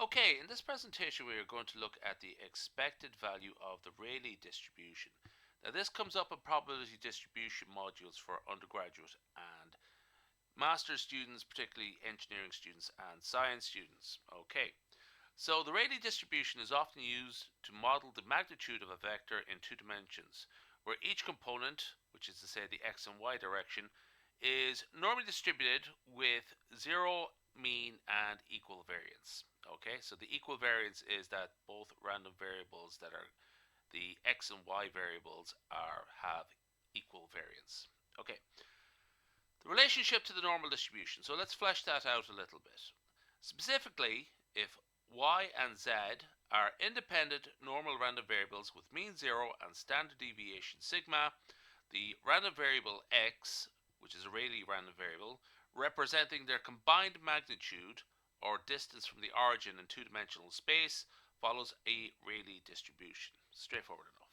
Okay, in this presentation we are going to look at the expected value of the Rayleigh distribution. Now this comes up in probability distribution modules for undergraduate and master's students, particularly engineering students and science students. Okay, so the Rayleigh distribution is often used to model the magnitude of a vector in two dimensions, where each component, which is to say the x and y direction, is normally distributed with zero mean and equal variance. Okay, so the equal variance is that both random variables that are the x and y variables have equal variance. Okay, the relationship to the normal distribution. So let's flesh that out a little bit. Specifically, if y and z are independent normal random variables with mean 0 and standard deviation sigma, the random variable x, which is a Rayleigh random variable, representing their combined magnitude or distance from the origin in two-dimensional space, follows a Rayleigh distribution. Straightforward enough.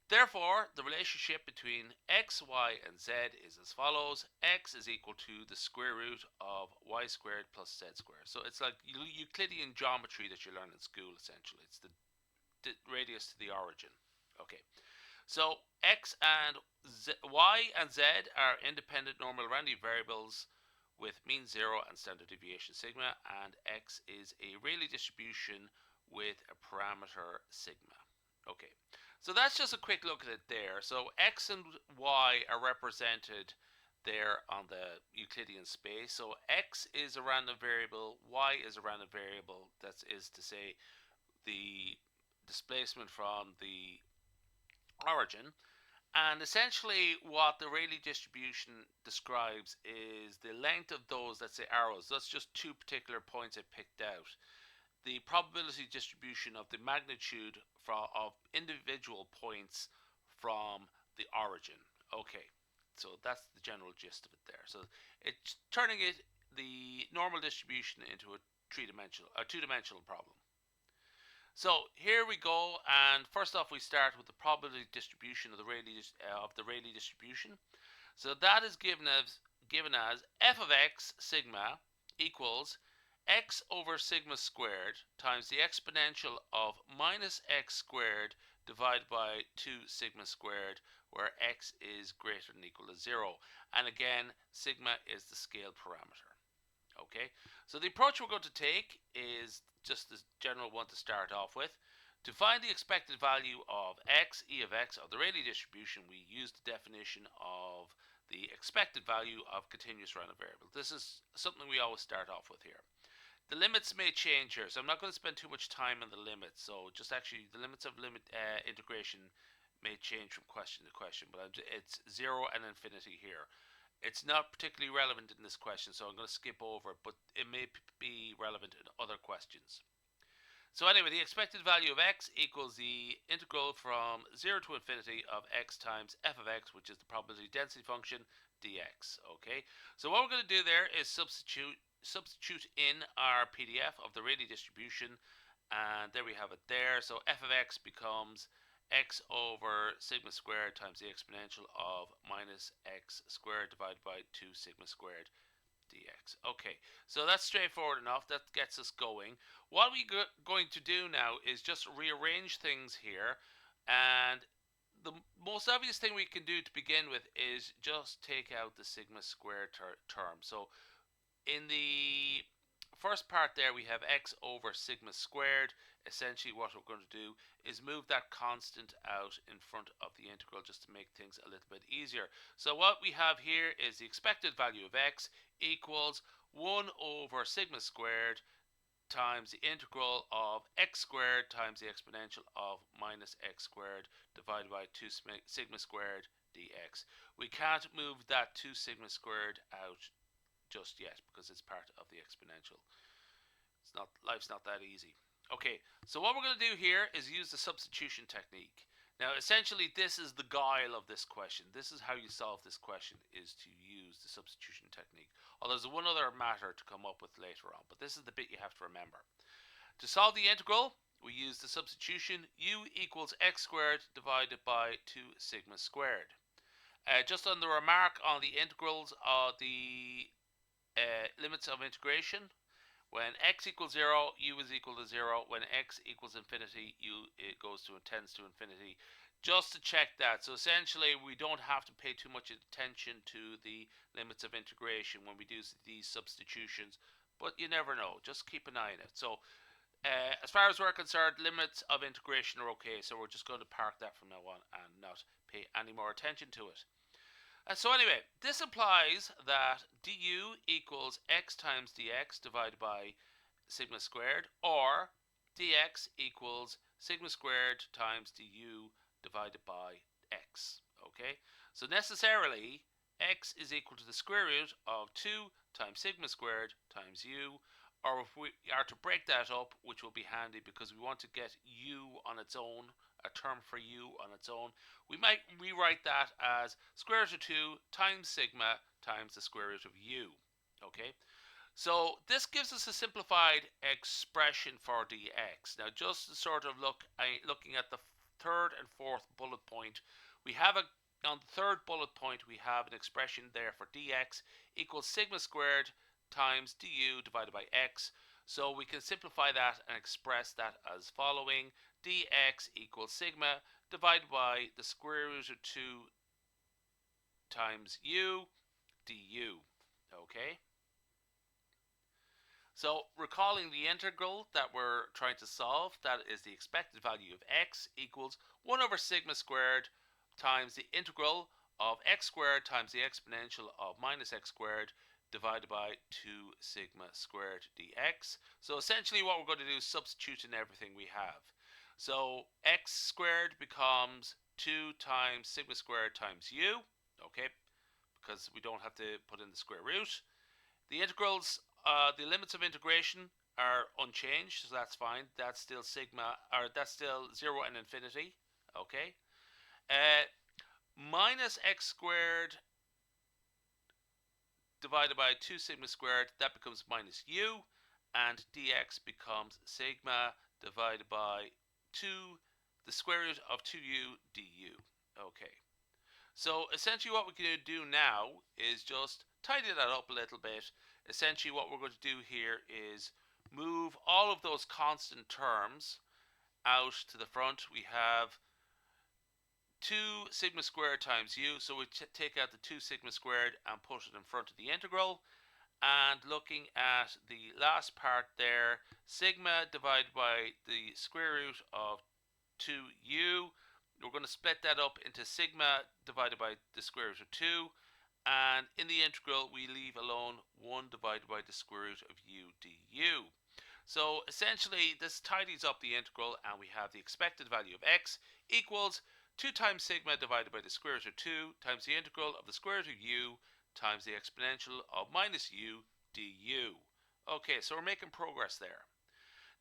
Therefore, the relationship between x, y, and z is as follows. X is equal to the square root of y squared plus z squared. So it's like Euclidean geometry that you learn in school, essentially. It's the radius to the origin. Okay. So x and y and z are independent normal random variables with mean 0 and standard deviation sigma, and x is a Rayleigh distribution with a parameter sigma. Okay, so that's just a quick look at it there. So x and y are represented there on the Euclidean space. So x is a random variable, y is a random variable, that is to say the displacement from the origin. And essentially what the Rayleigh distribution describes is the length of those, let's say, arrows. That's just two particular points I picked out. The probability distribution of the magnitude of individual points from the origin. Okay, so that's the general gist of it there. So it's turning the normal distribution into a two-dimensional problem. So here we go, and first off we start with the probability distribution of the Rayleigh distribution. So that is given as f of x sigma equals x over sigma squared times the exponential of minus x squared divided by 2 sigma squared, where x is greater than or equal to 0. And again, sigma is the scale parameter. Okay, so the approach we're going to take is just the general one to start off with. To find the expected value of x, e of x, of the Rayleigh distribution, we use the definition of the expected value of continuous random variable. This is something we always start off with here. The limits may change here, so I'm not going to spend too much time on the limits. So just actually the limits of integration may change from question to question, but it's 0 and infinity here. It's not particularly relevant in this question, so I'm going to skip over it, but it may be relevant in other questions. So anyway, the expected value of x equals the integral from 0 to infinity of x times f of x, which is the probability density function, dx. Okay, so what we're going to do there is substitute in our PDF of the Rayleigh distribution, and there we have it there. So f of x becomes x over sigma squared times the exponential of minus x squared divided by 2 sigma squared dx. Okay, so that's straightforward enough. That gets us going. What we're going to do now is just rearrange things here, and the most obvious thing we can do to begin with is just take out the sigma squared term. So in the first part there we have x over sigma squared. Essentially what we're going to do is move that constant out in front of the integral just to make things a little bit easier. So what we have here is the expected value of x equals 1 over sigma squared times the integral of x squared times the exponential of minus x squared divided by 2 sigma squared dx. We can't move that 2 sigma squared out just yet because it's part of the exponential. Life's not that easy. Okay, so what we're going to do here is use the substitution technique. Now essentially this is the guile of this question. This is how you solve this question, is to use the substitution technique. Although there's one other matter to come up with later on, but this is the bit you have to remember. To solve the integral, we use the substitution u equals x squared divided by 2 sigma squared. Just on the remark on the integrals of the limits of integration, When x equals 0, u is equal to 0. When x equals infinity, it goes to tends to infinity. Just to check that. So essentially, we don't have to pay too much attention to the limits of integration when we do these substitutions, but you never know. Just keep an eye on it. So as far as we're concerned, limits of integration are okay, so we're just going to park that from now on and not pay any more attention to it. So anyway, this implies that du equals x times dx divided by sigma squared, or dx equals sigma squared times du divided by x. Okay, so necessarily x is equal to the square root of 2 times sigma squared times u, or if we are to break that up, which will be handy because we want to get u on its own, a term for u on its own, we might rewrite that as square root of 2 times sigma times the square root of u. Okay, so this gives us a simplified expression for dx. Now, just to sort of looking at the third and fourth bullet point, we have on the third bullet point we have an expression there for dx equals sigma squared times du divided by x. So we can simplify that and express that as following: dx equals sigma divided by the square root of 2 times u du. Okay, so recalling the integral that we're trying to solve, that is the expected value of x equals 1 over sigma squared times the integral of x squared times the exponential of minus x squared divided by 2 sigma squared dx. So essentially what we're going to do is substitute in everything we have. So x squared becomes 2 times sigma squared times u, okay, because we don't have to put in the square root. The integrals, the limits of integration are unchanged, so that's fine. That's still sigma, or that's still 0 and infinity. Okay. Minus x squared divided by 2 sigma squared, that becomes minus u, and dx becomes sigma divided by 2, the square root of 2u du. Okay. So essentially what we're going to do now is just tidy that up a little bit. Essentially what we're going to do here is move all of those constant terms out to the front. We have 2 sigma squared times u, so we take out the 2 sigma squared and put it in front of the integral. And looking at the last part there, sigma divided by the square root of 2u, we're going to split that up into sigma divided by the square root of 2, and in the integral we leave alone 1 divided by the square root of u du. So essentially this tidies up the integral, and we have the expected value of x equals 2 times sigma divided by the square root of 2 times the integral of the square root of u times the exponential of minus u du. Okay, so we're making progress there.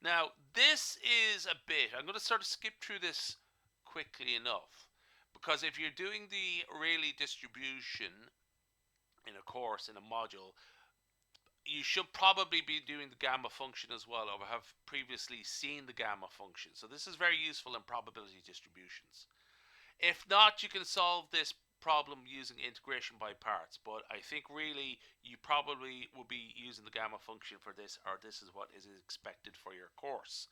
Now, this is a bit, I'm going to sort of skip through this quickly enough, because if you're doing the Rayleigh distribution in a course, in a module, you should probably be doing the gamma function as well, or have previously seen the gamma function. So this is very useful in probability distributions. If not, you can solve this problem using integration by parts, but I think really you probably will be using the gamma function for this, or this is what is expected for your course.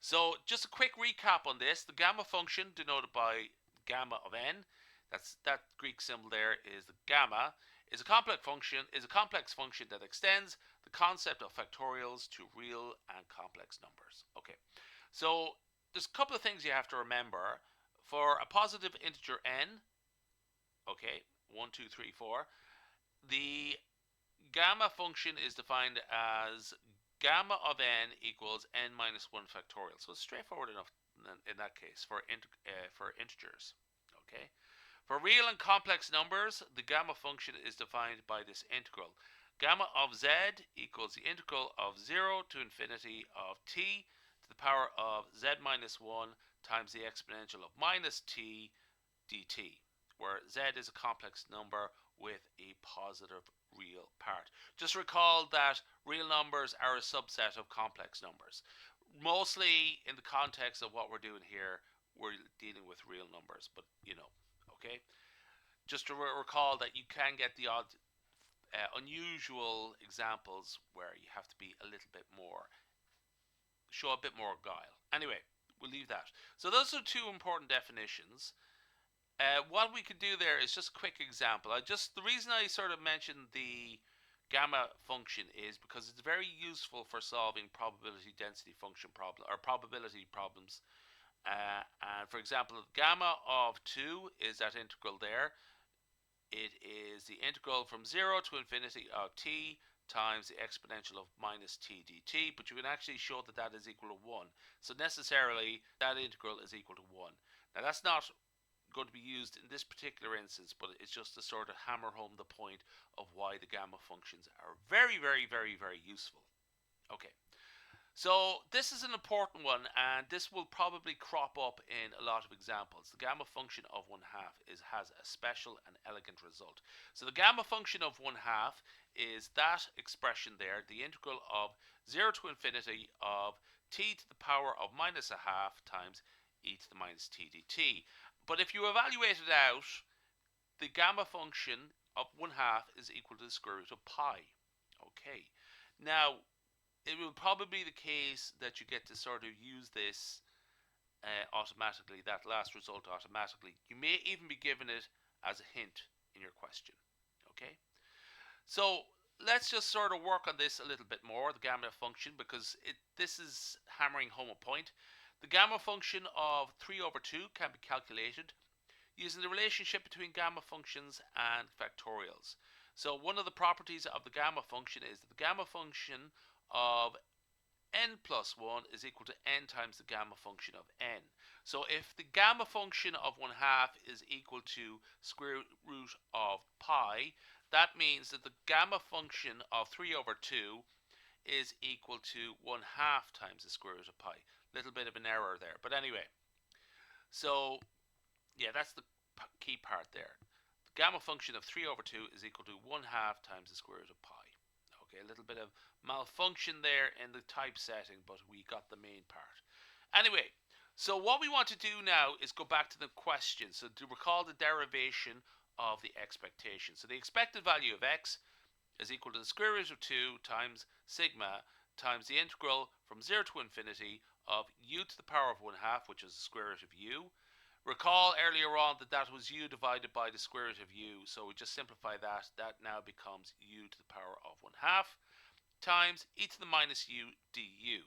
So just a quick recap on this: the gamma function, denoted by gamma of n, that Greek symbol there is the gamma, is a complex function that extends the concept of factorials to real and complex numbers. Okay, so there's a couple of things you have to remember. For a positive integer n, okay, 1, 2, 3, 4, the gamma function is defined as gamma of n equals n minus 1 factorial. So it's straightforward enough in that case for integers. Okay. For real and complex numbers, the gamma function is defined by this integral. Gamma of z equals the integral of 0 to infinity of t to the power of z minus 1 times the exponential of minus t dt, where z is a complex number with a positive real part. Just recall that real numbers are a subset of complex numbers. Mostly in the context of what we're doing here, we're dealing with real numbers, but you know, okay? Just to recall that you can get the odd unusual examples where you have to be a little bit more, show a bit more guile. Anyway, we'll leave that. So those are two important definitions. What we could do there is just a quick example. The reason I sort of mentioned the gamma function is because it's very useful for solving probability density function problem or probability problems. And for example, gamma of 2 is that integral there. It is the integral from 0 to infinity of t times the exponential of minus t dt, but you can actually show that that is equal to 1. So necessarily that integral is equal to 1. Now that's not going to be used in this particular instance, but it's just to sort of hammer home the point of why the gamma functions are very, very, very, very useful. Okay, so this is an important one, and this will probably crop up in a lot of examples. The gamma function of 1/2 has a special and elegant result. So the gamma function of 1/2 is that expression there, the integral of 0 to infinity of t to the power of minus 1/2 times e to the minus t dt. But if you evaluate it out, the gamma function of 1/2 is equal to the square root of pi. Okay, now it will probably be the case that you get to sort of use this automatically, that last result automatically. You may even be given it as a hint in your question. Okay, so let's just sort of work on this a little bit more, the gamma function, because this is hammering home a point. The gamma function of 3 over 2 can be calculated using the relationship between gamma functions and factorials. So one of the properties of the gamma function is that the gamma function of n plus 1 is equal to n times the gamma function of n. So if the gamma function of 1/2 is equal to square root of pi, that means that the gamma function of 3 over 2 is equal to 1/2 times the square root of pi. Little bit of an error there, but anyway. So yeah, that's the key part there. The gamma function of 3 over 2 is equal to 1/2 times the square root of pi. Okay, a little bit of malfunction there in the typesetting, but we got the main part. Anyway, so what we want to do now is go back to the question. So to recall the derivation of the expectation. So the expected value of x is equal to the square root of 2 times sigma times the integral from 0 to infinity of u to the power of 1/2, which is the square root of u. Recall earlier on that that was u divided by the square root of u, so we just simplify that. That now becomes u to the power of 1/2 times e to the minus u du.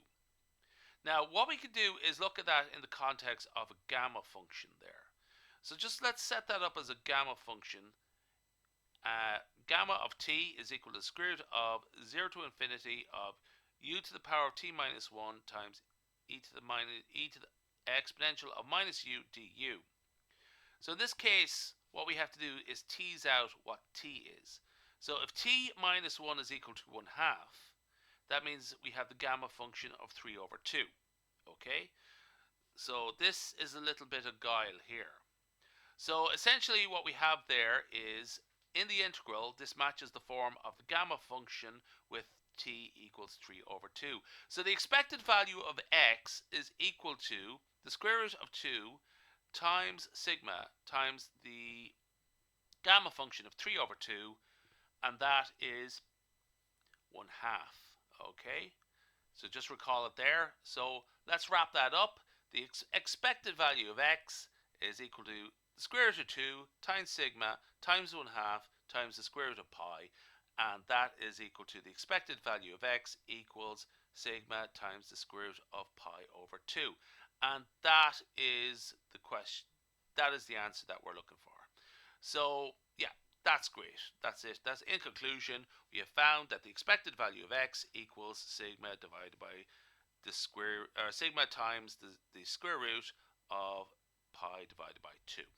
Now what we could do is look at that in the context of a gamma function there. So just let's set that up as a gamma function. Gamma of t is equal to the square root of 0 to infinity of u to the power of t minus 1 times e to the exponential of minus u du. So in this case, what we have to do is tease out what t is. So if t minus 1 is equal to 1/2, that means we have the gamma function of 3 over 2. Okay, so this is a little bit of guile here. So essentially what we have there is, in the integral, this matches the form of the gamma function with t equals 3 over 2. So the expected value of x is equal to the square root of 2 times sigma times the gamma function of 3 over 2, and that is 1/2. Okay, so just recall it there. So let's wrap that up. The expected value of x is equal to the square root of 2 times sigma times 1/2 times the square root of pi, and that is equal to the expected value of x equals sigma times the square root of pi over 2. And that is the question. That is the answer that we're looking for. So yeah, that's great. That's it. That's in conclusion, we have found that the expected value of x equals sigma divided by the sigma times the square root of pi divided by 2.